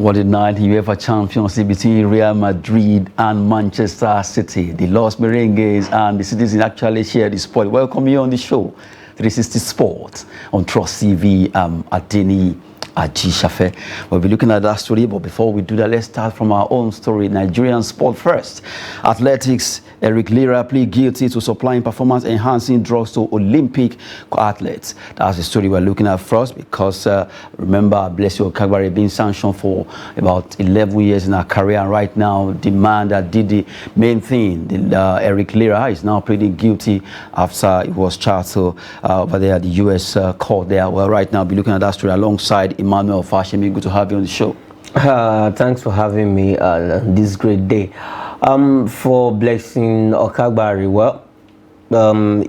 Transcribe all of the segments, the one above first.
What a night, UEFA Champions League between Real Madrid and Manchester City. The Los Merengues and the citizens actually share the sport. Welcome you on the show, 360 Sports on Trust TV. Adeni Ajishafe. We'll be looking at that story, but before we do that, let's start from our own story. Nigerian sport first. Athletics, Eric Lira plead guilty to supplying performance-enhancing drugs to Olympic athletes. That's the story we're looking at first, because remember, Blessing Okagbare being sanctioned for about 11 years in her career, and right now the man that did the main thing, Eric Lira, is now pleading guilty after it was charged over there at the U.S. court there. Well, right now, we'll be looking at that story alongside Emmanuel Fashemi. Good to have you on the show. Thanks for having me on this great day. For Blessing Okagbare, well,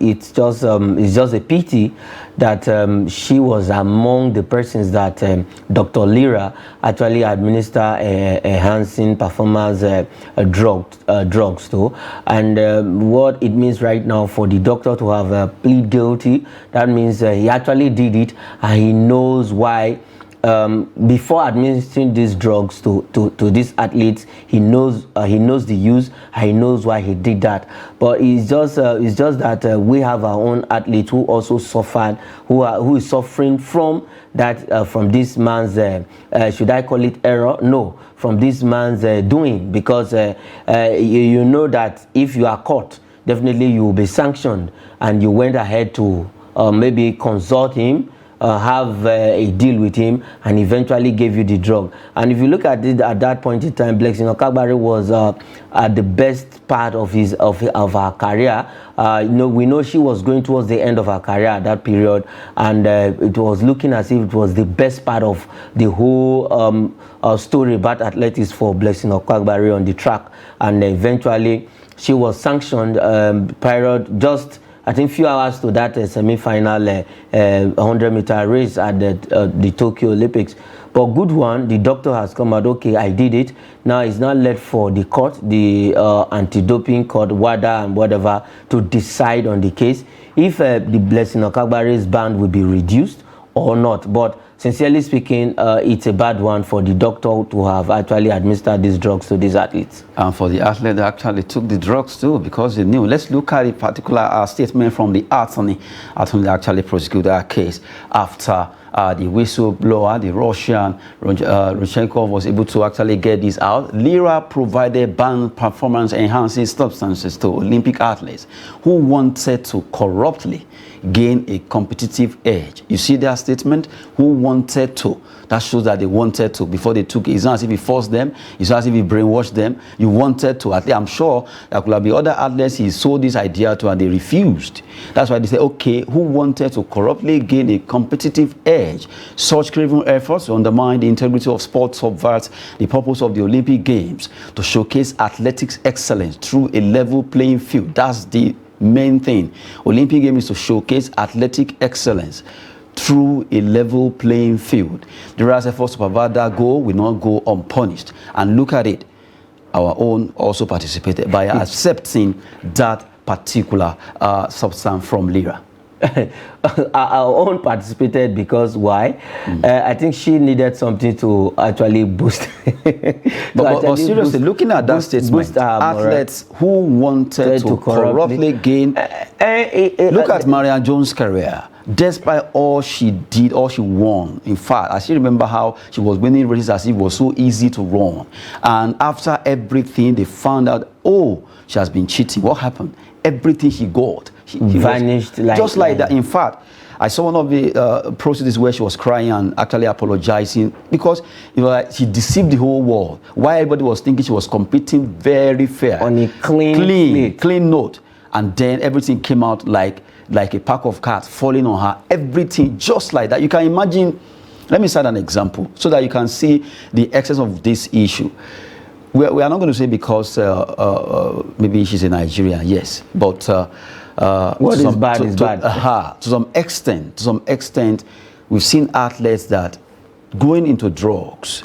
it's just a pity that she was among the persons that Dr. Lira actually administered enhancing performance drugs to. And what it means right now for the doctor to have plead guilty, that means he actually did it and he knows why. Before administering these drugs to these athletes, he knows the use, and he knows why he did that. But it's just that we have our own athlete who also suffered, who is suffering from that, from this man's should I call it error? No, from this man's doing, because you know that if you are caught, definitely you will be sanctioned, and you went ahead to maybe consult him, have a deal with him, and eventually gave you the drug. And if you look at it at that point in time, Blessing Okagbare was at the best part of her career. We know she was going towards the end of her career at that period, and it was looking as if it was the best part of the whole story about athletics for Blessing Okagbare on the track. And eventually she was sanctioned period just, I think, few hours to that semi-final 100-meter race at the Tokyo Olympics. But good one, the doctor has come out, okay, I did it. Now it's not left for the court, the anti-doping court, WADA and whatever, to decide on the case if the Blessing Okagbare's ban will be reduced or not. But sincerely speaking, it's a bad one for the doctor to have actually administered these drugs to these athletes. And for the athlete that actually took the drugs too, because they knew. Let's look at a particular statement from the attorney that actually prosecuted that case after the whistleblower, the Russian Rodchenkov, was able to actually get this out. Lira provided banned performance-enhancing substances to Olympic athletes who wanted to corruptly gain a competitive edge. You see that statement? Who wanted to? That shows that they wanted to before they took it. It's not as if he forced them. It's not as if he brainwashed them. You wanted to. At least I'm sure there could have been other athletes he sold this idea to and they refused. That's why they say, okay, who wanted to corruptly gain a competitive edge? Such craven efforts to undermine the integrity of sport subvert the purpose of the Olympic Games to showcase athletics excellence through a level playing field. That's the main thing. Olympic Games is to showcase athletic excellence through a level playing field. The Real efforts to provide that goal will not go unpunished. And look at it, our own also participated by accepting that particular substance from Lira. Our own participated because why? I think she needed something to actually boost. but seriously, looking at that statement, athletes who wanted to corruptly gain. Look at Marianne Jones' career. Despite all she did, all she won. In fact, I still remember how she was winning races as if it was so easy to run. And after everything, they found out, oh, she has been cheating. What happened? Everything she got, she vanished just like that. In fact, I saw one of the processes where she was crying and actually apologizing because she deceived the whole world. Why everybody was thinking she was competing very fair on a clean note, and then everything came out like a pack of cards falling on her. Everything just like that. You can imagine. Let me cite an example so that you can see the excess of this issue. We are not going to say because maybe she's a Nigerian, yes, but what is bad is bad. To some extent, we've seen athletes that going into drugs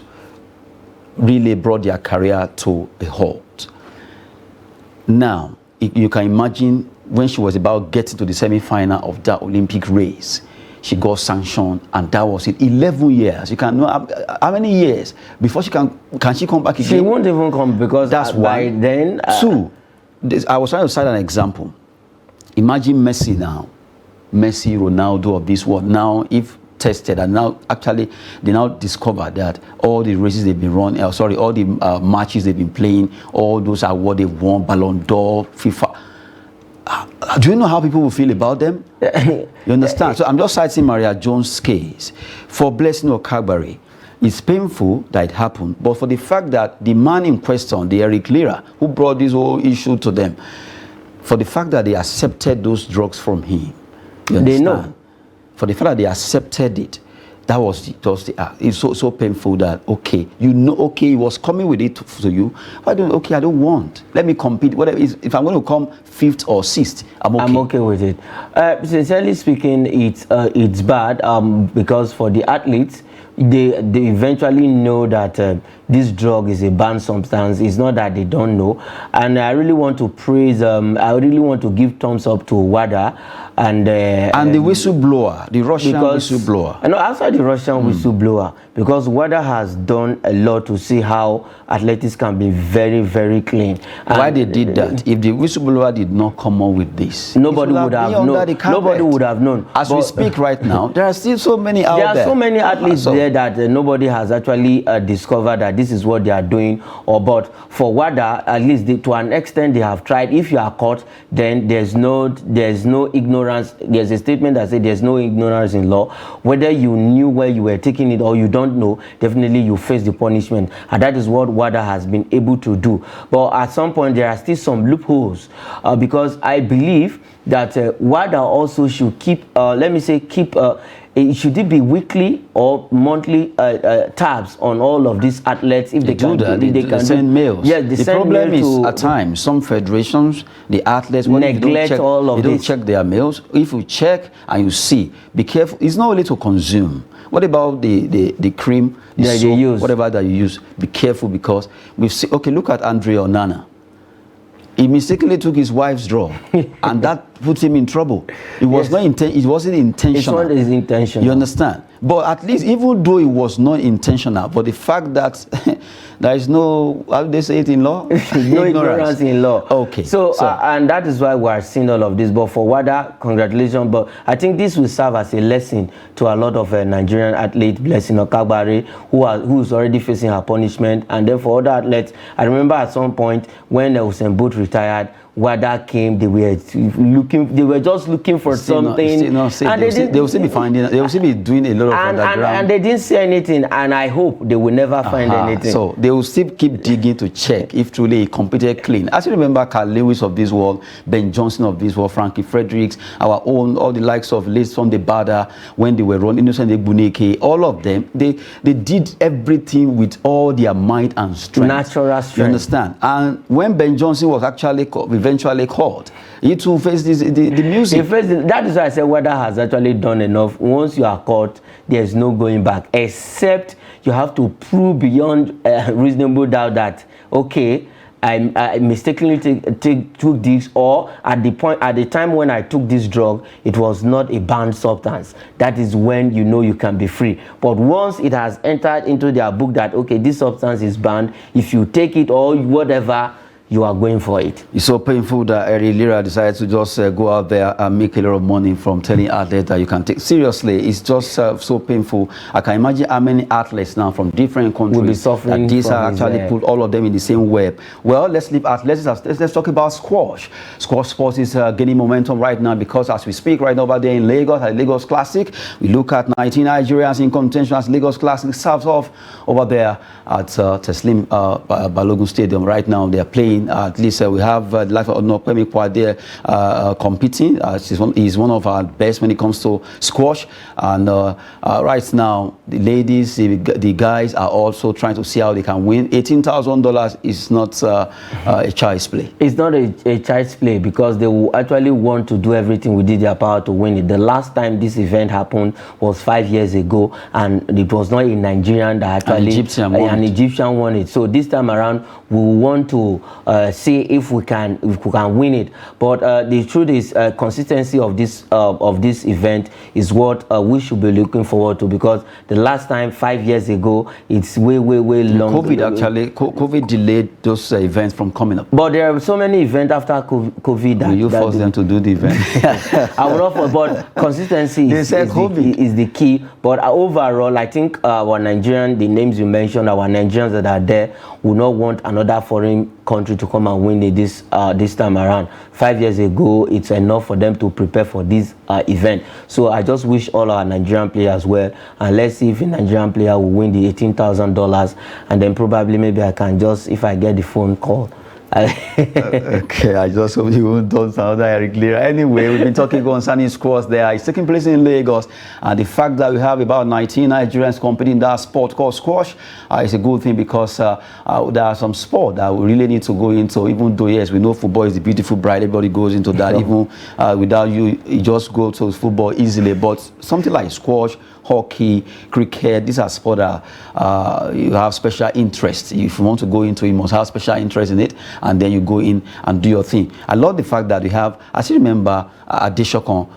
really brought their career to a halt. Now, you can imagine when she was about getting to the semi-final of that Olympic race, she got sanctioned, and that was it. 11 years. You can know how many years before she can she come back again? She won't even come, because that's by one. then. Two, I was trying to cite an example. Imagine Messi now, Messi, Ronaldo of this world. Now, if tested, and now actually they now discover that all the races they've been running, all the matches they've been playing, all those are what they've won, Ballon d'Or, FIFA. Do you know how people will feel about them? You understand? So I'm just citing Maria Jones' case. For Blessing Okagbare, it's painful that it happened, but for the fact that the man in question, the Eric Lira, who brought this whole issue to them, for the fact that they accepted those drugs from him, you understand? They know. For the fact that they accepted it, that was the act. It's so painful that, okay, you know, okay, he was coming with it to you. I don't want. Let me compete. Whatever. If I'm going to come 5th or 6th, I'm okay with it. Sincerely speaking, it's bad because for the athletes, they eventually know that this drug is a banned substance. It's not that they don't know. And I really want to praise, I really want to give thumbs up to WADA and the whistleblower, the Russian whistleblower. No, outside the Russian whistleblower, because WADA has done a lot to see how athletics can be very, very clean. Why they did that? If the whistleblower did not come up with this, nobody would have known. Nobody would have known. As we speak right now, there are still so many out there. There are so many athletes there that nobody has actually discovered that this is what they are doing. But for WADA, at least to an extent, they have tried. If you are caught, then there's no ignorance. There's a statement that says there's no ignorance in law. Whether you knew where you were taking it or you don't know, definitely you face the punishment. And that is what WADA has been able to do. But at some point, there are still some loopholes because I believe that WADA also should keep, should it be weekly or monthly tabs on all of these athletes? If they do can that, they can send mails. Yeah, the problem is at times some federations, the athletes, when neglect they don't check their mails. If you check and you see, be careful. It's not only to consume. What about the cream, the soap, you use, whatever that you use? Be careful, because we've seen. Okay, look at Andre Onana. He mistakenly took his wife's drug, and that put him in trouble. It was not it wasn't intentional. It's not his intention. You understand? But at least, even though it was not intentional, but the fact that there is no, how do they say it in law? No ignorance in law. Okay. So and that is why we are seeing all of this. But for WADA, congratulations. But I think this will serve as a lesson to a lot of Nigerian athletes, Blessing Okagbare, who is already facing her punishment. And then for other athletes, I remember at some point when Usain Bolt retired, WADA came, they were just looking for something. They will still be finding, they will still be doing a lot of underground. And they didn't see anything, and I hope they will never find anything. So they will still keep digging to check if truly he competed clean. As you remember, Carl Lewis of this world, Ben Johnson of this world, Frankie Fredericks, our own, all the likes of Leison de Bada, when they were running, Innocent Egbunike, all of them, they did everything with all their might and strength. Natural strength. You understand? And when Ben Johnson was actually eventually caught, he too faced the music. That is why I said WADA has actually done enough. Once you are caught, there's no going back, except you have to prove beyond reasonable doubt that, okay, I mistakenly took this, or at the time when I took this drug, it was not a banned substance. That is when you know you can be free. But once it has entered into their book that, okay, this substance is banned, if you take it or whatever, you are going for it. It's so painful that Eric Lira decided to just go out there and make a lot of money from telling athletes that you can take. Seriously, it's just so painful. I can imagine how many athletes now from different countries will be suffering that these are actually put all of them in the same web. Well, let's leave athletics. Let's talk about squash. Squash sports is gaining momentum right now, because as we speak right now over there in Lagos, at Lagos Classic, we look at 19 Nigerians in contention as Lagos Classic serves off over there at Teslim Balogun Stadium. Right now, they are playing. At least we have the life of Onokpemi Kwade competing. He's one of our best when it comes to squash. And right now, the ladies, the guys are also trying to see how they can win. $18,000 is not a child's play. It's not a child's play, because they will actually want to do everything within their power to win it. The last time this event happened was 5 years ago, and it was not a Nigerian that actually, an Egyptian won it. So this time around, we want to see if we can win it. But the truth is, consistency of this event is what we should be looking forward to, because the last time 5 years ago, it's way long. COVID delayed those events from coming up. But there are so many events after COVID that you force them to do the event. I would not, but consistency is the key. But overall, I think our Nigerian, the names you mentioned, our Nigerians that are there, will not want another foreign country to come and win it this time around. 5 years ago, it's enough for them to prepare for this event. So I just wish all our Nigerian players well, and let's see if a Nigerian player will win the $18,000, and then probably maybe I can just, if I get the phone call. Okay, I just hope you don't sound Eric Lira. Anyway, we've been talking concerning squash there. It's taking place in Lagos, and the fact that we have about 19 Nigerians competing in that sport called squash is a good thing, because there are some sport that we really need to go into. Even though, yes, we know football is the beautiful bride, everybody goes into that. Even without you just go to football easily. But something like squash, hockey, cricket, these are sports that you have special interest. If you want to go into it, you must have special interest in it, and then you go in and do your thing. I love the fact that we have, I still remember Adeshokon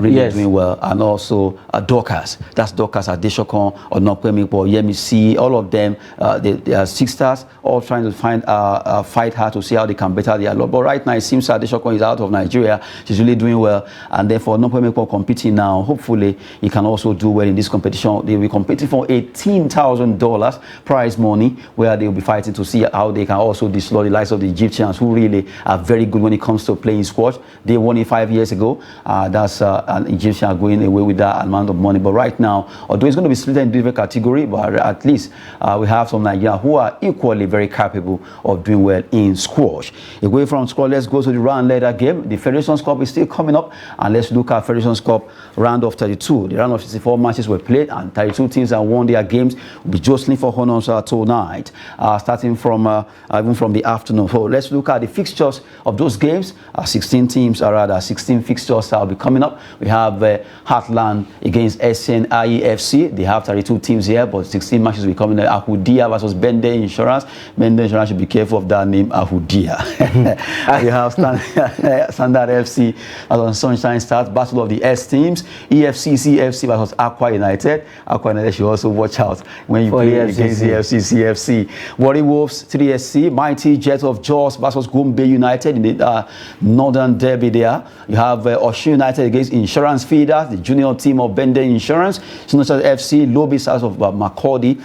really doing well, and also Dorcas. That's Dorcas, Adeshokon, Onopemipo, Yemisi, all of them, they are sisters, all trying to fight hard to see how they can better their lot. But right now, it seems Adeshokon is out of Nigeria. She's really doing well, and therefore Onopemipo competing now. Hopefully, he can also do well in this competition. They will be competing for $18,000 prize money, where they will be fighting to see how they can also destroy the likes of the Egyptians, who really are very good when it comes to playing squash. They won it 5 years ago. That's an Egyptian going away with that amount of money. But right now, although it's going to be split in different category, but at least we have some Nigerians who are equally very capable of doing well in squash. Away from squash, let's go to the round leader game. The Federations Cup is still coming up, and let's look at Federations Cup round of 32. The round of 64 matches were played, and 32 teams that won their games will be jostling for honors tonight, starting from even from the afternoon. So let's look at the fixtures of those games. 16 teams, or rather 16 fixtures will be coming up. We have Heartland against SNIEFC. They have 32 teams here, but 16 matches will be coming up. Ahudia versus Bende Insurance. Bende Insurance should be careful of that name, Ahudia. We have Standard FC on Sunshine Stars, Battle of the S teams. EFCCFC versus Aqua United. Aqua United should also watch out when you play against EFCCFC. Warri Wolves 3SC, Mighty Jet of Jaws versus Gombe United in the Northern Derby there. You have Osun United against Insurance Feeders, the junior team of Bende Insurance. Sunshine FC, Lobby Stars of Makurdi,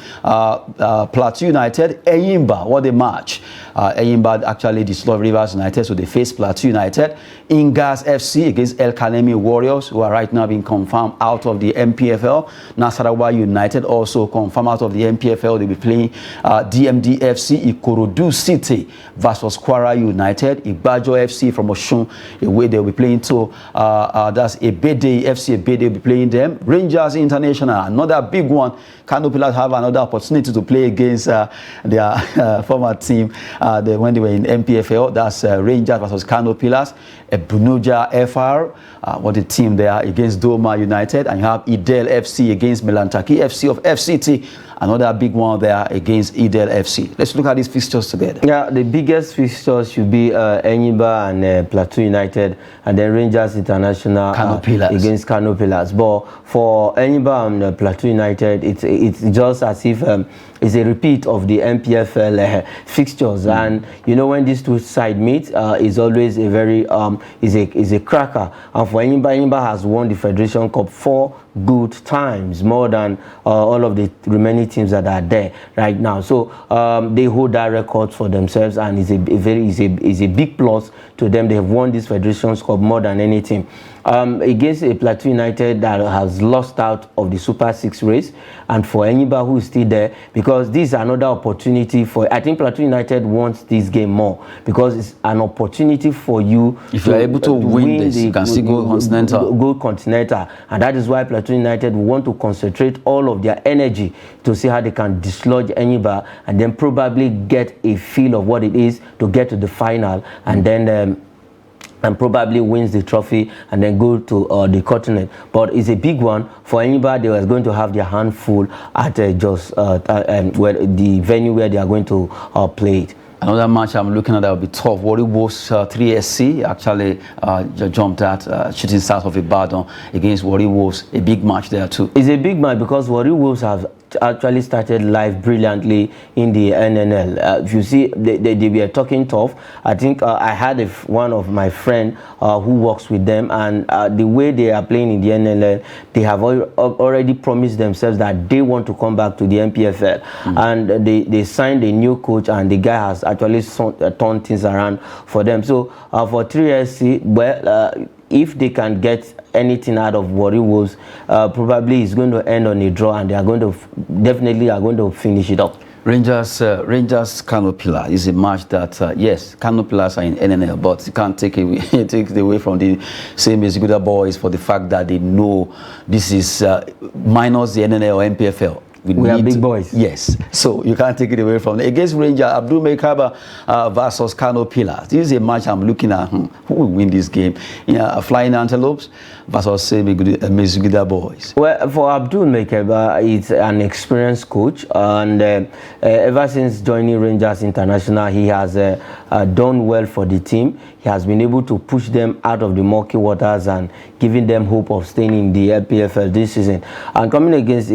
Plateau United, Eyimba. What a match. Eyimba actually destroyed Rivers United, so they face Plateau United. Ingas FC against El Kanemi Warriors, who are right now being confirmed out of the MPFL. Nasarawa United also confirmed out of the MPFL. They'll be playing DMD FC, Ikorodu City versus Kwara United. Ibajo FC from Osun, away they'll be playing to that's Ebede FC. Ebede will be playing them. Rangers International, another big one. Kano Pillars have another opportunity to play against their former team when they were in MPFL. That's Rangers versus Kano Pillars. Bunuja FR, what a team they are, against Doma United. And you have Idel FC against Melantaki FC of FCT. Another big one there against Idel FC. Let's look at these fixtures together. Yeah, the biggest fixtures should be Enyimba and Plateau United, and then Rangers International against Kano Pillars. But for Enyimba and Plateau United, it's just as if it's a repeat of the MPFL fixtures. And you know, when these two sides meet, is always a very is a cracker. And for Enyimba has won the Federation Cup 4 good times, more than all of the remaining teams that are there right now. So they hold that record for themselves, and it's a big plus to them. They have won this Federations Cup more than anything. Against a Plateau United that has lost out of the Super 6 race, and for anybody who is still there, because this is another opportunity for, I think Plateau United wants this game more, because it's an opportunity for you. If you're able to win this, you can still go continental. Go continental, and that is why Plateau United want to concentrate all of their energy to see how they can dislodge anybody, and then probably get a feel of what it is to get to the final, and then and probably wins the trophy and then go to the continent. But it's a big one for anybody that is going to have their hand full at just the venue where they are going to play it. Another match I'm looking at that will be tough. Warri Wolves 3SC actually jumped at Shooting Stars of Ibadan against Warri Wolves. A big match there too. It's a big match because Warri Wolves have actually started life brilliantly in the NNL. If you see, they were talking tough. I think I had one of my friend who works with them, and the way they are playing in the NNL, they have already promised themselves that they want to come back to the MPFL. And they signed a new coach, and the guy has actually turned things around for them. So for 3SC, well, if they can get anything out of Warri Wolves, probably it's going to end on a draw, and they are going to definitely are going to finish it up. Rangers Kano Pillars is a match that yes, Kano Pillars are in NNL, but you can't take it away from the same Eziguda boys for the fact that they know this is minus the NNL or MPFL. We are big boys. Yes, so you can't take it away from them. Against Rangers, Abdul Mekaba versus Kano Pillars. This is a match I'm looking at. Who will win this game? Flying Antelopes versus Eziguda boys. Well, for Abdul Mekaba, it's an experienced coach, and ever since joining Rangers International, he has done well for the team. He has been able to push them out of the murky waters and giving them hope of staying in the LPFL this season. And coming against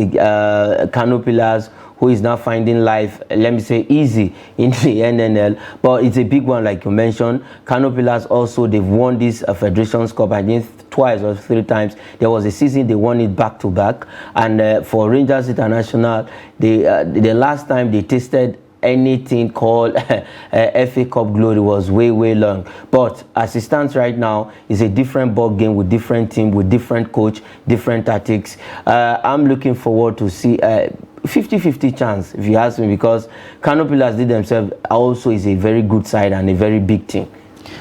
Kano Pillars, who is now finding life, let me say, easy in the NNL, but it's a big one, like you mentioned. Kano Pillars also, they've won this Federations Cup, I think twice or three times. There was a season they won it back to back, and for Rangers International, the last time they tasted anything called FA Cup glory was way long. But as it stands right now, it's a different ball game with different team, with different coach, different tactics. I'm looking forward to see 50-50 chance, if you ask me, because Kano Pillars themselves also is a very good side and a very big team.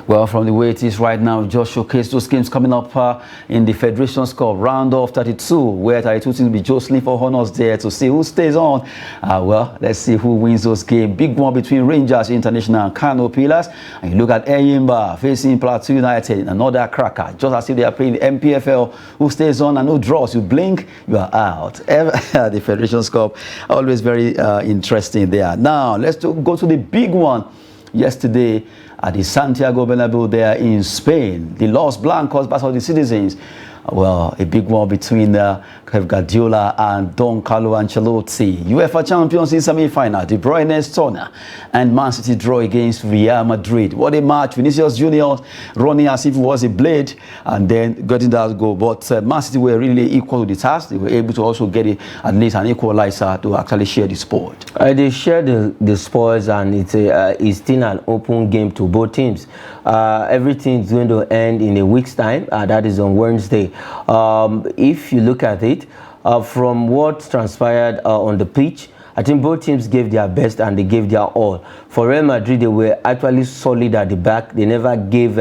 Well, from the way it is right now, just showcase those games coming up in the Federations Cup round of 32, where 32 teams will be jostling for honors there to see who stays on. Well, let's see who wins those games. Big one between Rangers International and Kano Pillars. And you look at Enyimba facing Plateau United, another cracker, just as if they are playing the MPFL. Who stays on and who draws? You blink, you are out. The Federations Cup, always very interesting there. Now, let's go to the big one yesterday at the Santiago Bernabeu there in Spain. The Los Blancos versus the Citizens. Well, a big one between Pep Guardiola and Don Carlo Ancelotti. UEFA Champions League semi-final, De Bruyne's turner, and Man City draw against Real Madrid. What a match! Vinicius Junior running as if it was a blade and then getting that goal. But Man City were really equal to the task. They were able to also get at least an equalizer to actually share the sport. They share the spoils, and it's still an open game to both teams. Everything is going to end in a week's time. That is on Wednesday. If you look at it, from what transpired on the pitch, I think both teams gave their best and they gave their all. For Real Madrid, they were actually solid at the back. They never gave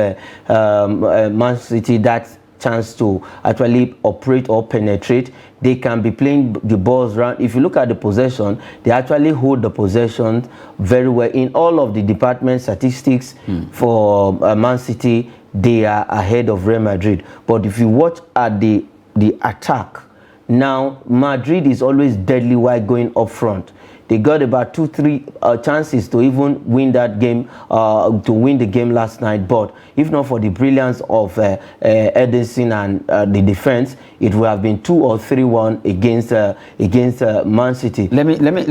Man City that chance to actually operate or penetrate. They can be playing the balls around. If you look at the possession, they actually hold the possession very well. In all of the department statistics for Man City, they are ahead of Real Madrid. But if you watch at the attack, now Madrid is always deadly while going up front. They got about 2-3 chances to even win that game, to win the game last night. But if not for the brilliance of Ederson and the defense, it would have been 2 or 3-1 against Man City. Let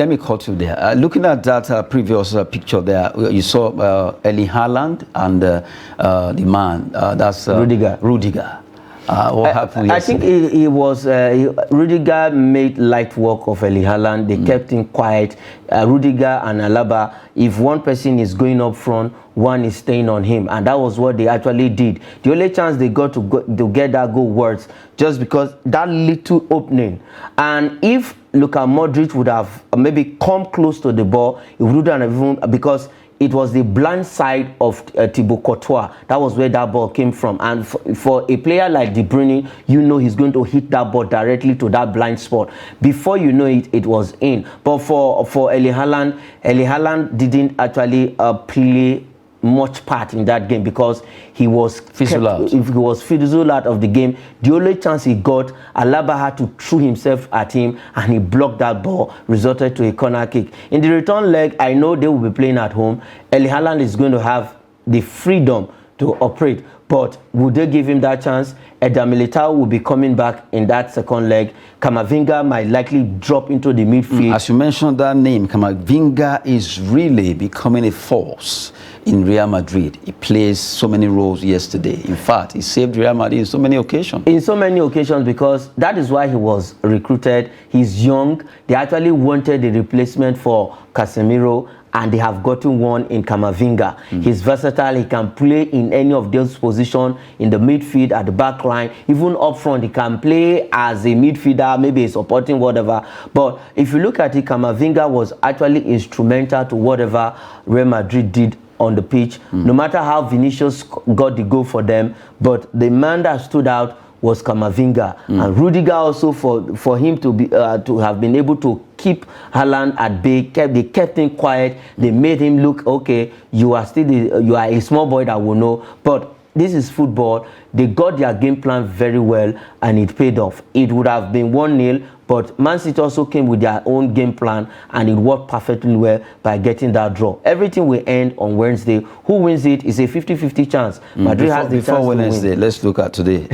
me cut you there. Looking at that previous picture there, you saw Erling Haaland and the man that's Rudiger. What happened yesterday? I think it was Rudiger made light work of Erling Haaland. They kept him quiet. Rudiger and Alaba, if one person is going up front, one is staying on him, and that was what they actually did. The only chance they got to get that goal was just because that little opening. And if Luka Modric would have maybe come close to the ball, it wouldn't have even, because it was the blind side of Thibaut Courtois. That was where that ball came from. And for a player like De Bruyne, you know he's going to hit that ball directly to that blind spot. Before you know it, it was in. But for Erling Haaland didn't actually play much part in that game because he was fizzled out. He was fizzled out of the game. The only chance he got, Alaba had to throw himself at him and he blocked that ball, resulted to a corner kick. In the return leg, I know they will be playing at home. Erling Haaland is going to have the freedom to operate, but would they give him that chance? Eder Militao will be coming back in that second leg. Camavinga might likely drop into the midfield. As you mentioned that name, Camavinga is really becoming a force in Real Madrid. He plays so many roles yesterday. In fact, he saved Real Madrid in so many occasions. In so many occasions, because that is why he was recruited. He's young. They actually wanted a replacement for Casemiro, and they have gotten one in Camavinga. He's versatile. He can play in any of those positions, in the midfield, at the back line, even up front. He can play as a midfielder, maybe a supporting, whatever. But if you look at it, Camavinga was actually instrumental to whatever Real Madrid did on the pitch. No matter how Vinicius got the goal for them, but the man that stood out was Camavinga. And Rudiger also, for him to be to have been able to keep Haaland at bay, they kept him quiet. They made him look, okay, you are still you are a small boy that will know. But this is football. They got their game plan very well, and it paid off. It would have been 1-0, but Man City also came with their own game plan, and it worked perfectly well by getting that draw. Everything will end on Wednesday. Who wins it is a 50-50 chance. Madrid has the chance to Wednesday, win. let's look at today.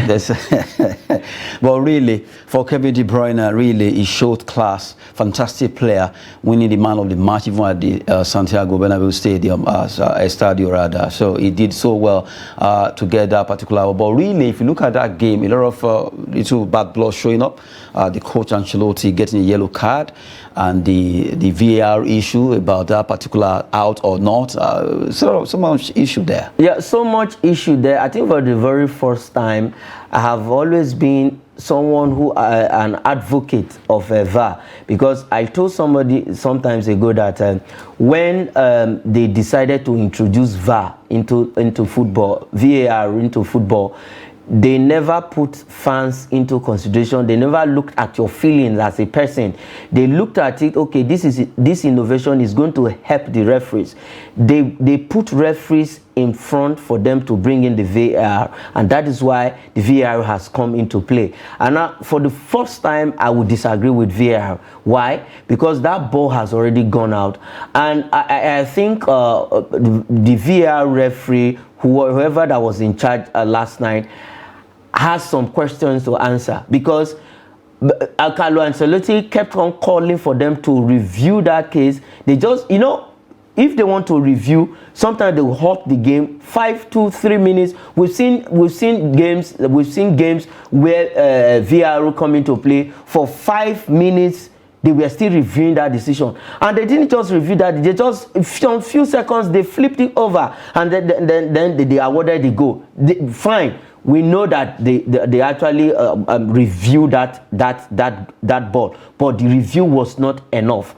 But really, for Kevin De Bruyne, really, he showed class. Fantastic player, winning the man of the match, even at the Santiago Bernabeu Stadium, Estadio rather. So he did so well to get that particular. But really, if you look at that game, a lot of little bad blood showing up. The coach Ancelotti getting a yellow card, and the VAR issue about that particular out or not. So much issue there. Yeah, so much issue there. I think for the very first time, I have always been someone who an advocate of VAR, because I told somebody sometimes ago that when they decided to introduce VAR into football, VAR into football, they never put fans into consideration. They never looked at your feelings as a person. They looked at it, okay, this innovation is going to help the referees. They put referees in front for them to bring in the VAR, and that is why the VAR has come into play. And now, for the first time, I would disagree with VAR. Why? Because that ball has already gone out, and I think the VAR referee, whoever that was in charge last night, has some questions to answer, because Carlo Ancelotti kept on calling for them to review that case. They just, you know, if they want to review, sometimes they will halt the game 5 to 3 minutes. We've seen games where VAR will come into play for 5 minutes. They were still reviewing that decision, and they didn't just review that. They just, in a few seconds, they flipped it over, and then they awarded the goal. Fine. We know that they actually reviewed that ball, but the review was not enough.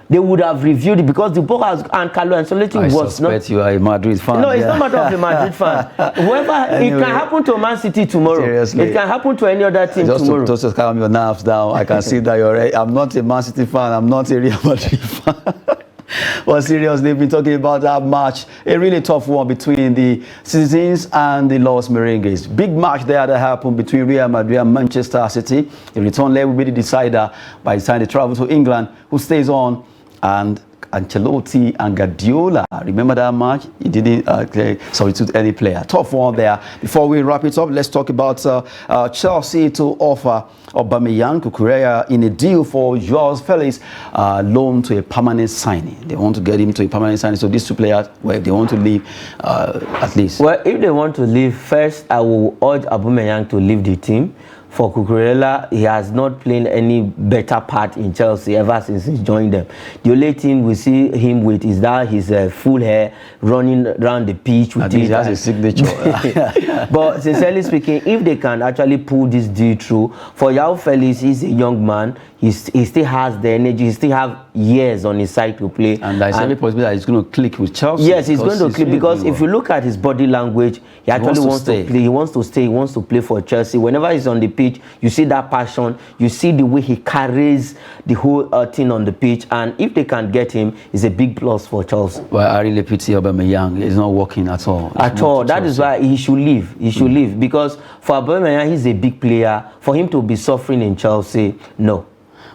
They would have reviewed it, because the ball has, and Carlo Ancelotti was not. I suspect you are a Madrid fan. No, it's not a matter of a Madrid fan. Whoever, anyway, it can happen to Man City tomorrow. Seriously. It can happen to any other team tomorrow. Just to calm your nerves down, I can see that you're right. I'm not a Man City fan. I'm not a Real Madrid fan. Well, seriously, they've been talking about that match, a really tough one between the Citizens and the Los Merengues. Big match there that happened between Real Madrid and Manchester City. The return leg will be the decider by the time they travel to England. Who stays on? And Ancelotti and Guardiola. Remember that match? He didn't substitute any player. Tough one there. Before we wrap it up, let's talk about Chelsea to offer Aubameyang Kukurea in a deal for Joao Felix, loan to a permanent signing. They want to get him to a permanent signing. So these two players, well, if they want to leave, at least. Well, if they want to leave, first I will urge Aubameyang to leave the team. For Cucurella, he has not played any better part in Chelsea ever since he joined them. The only thing we see him with is that his full hair running around the pitch with it. He has a signature. But sincerely speaking, if they can actually pull this deal through, for Joao Felix, he's a young man. He still has the energy. He still have years on his side to play. And there's every possibility that he's going to click with Chelsea. Yes, he's going to click because if you look at his body language, he actually wants to play. He wants to stay. He wants to play for Chelsea. Whenever he's on the pitch, you see that passion. You see the way he carries the whole thing on the pitch. And if they can get him, it's a big plus for Chelsea. Well, I really pity Aubameyang. He's not working at all. At all. That is why he should leave. He should leave because for Bruyne, he's a big player. For him to be suffering in Chelsea, no.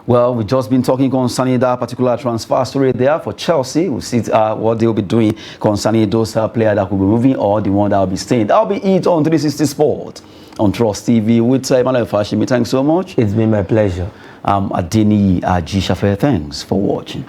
Well, we've just been talking concerning that particular transfer story there for Chelsea. We'll see what they'll be doing concerning those players that will be moving or the one that will be staying. That'll be it on 360 Sport on Trust TV with Emmanuel Fashimi. Thanks so much. It's been my pleasure. Adeni Ajishafe. Thanks for watching.